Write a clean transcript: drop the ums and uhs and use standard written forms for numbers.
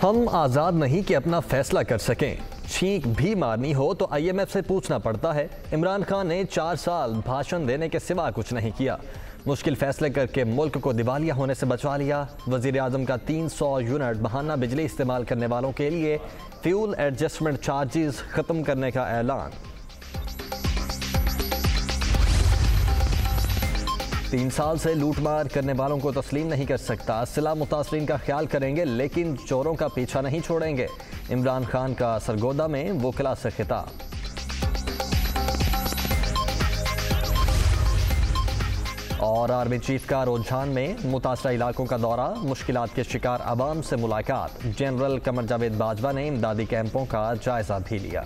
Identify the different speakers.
Speaker 1: हम आज़ाद नहीं कि अपना फैसला कर सकें। छींक भी मारनी हो तो IMF से पूछना पड़ता है। इमरान खान ने 4 साल भाषण देने के सिवा कुछ नहीं किया। मुश्किल फैसले करके मुल्क को दिवालिया होने से बचा लिया। वज़ीर आज़म का 300 यूनिट बहाना बिजली इस्तेमाल करने वालों के लिए फ्यूल एडजस्टमेंट चार्जेस ख़त्म करने का ऐलान। 3 साल से लूटमार करने वालों को तस्लीम नहीं कर सकता। सिला मुतासरीन का ख्याल करेंगे लेकिन चोरों का पीछा नहीं छोड़ेंगे। इमरान खान का सरगोदा में वकला से खिताब। और आर्मी चीफ का रुझान में मुतासरा इलाकों का दौरा, मुश्किलात के शिकार अवाम से मुलाकात। जनरल कमर जावेद बाजवा ने इमदादी कैंपों का जायजा भी लिया।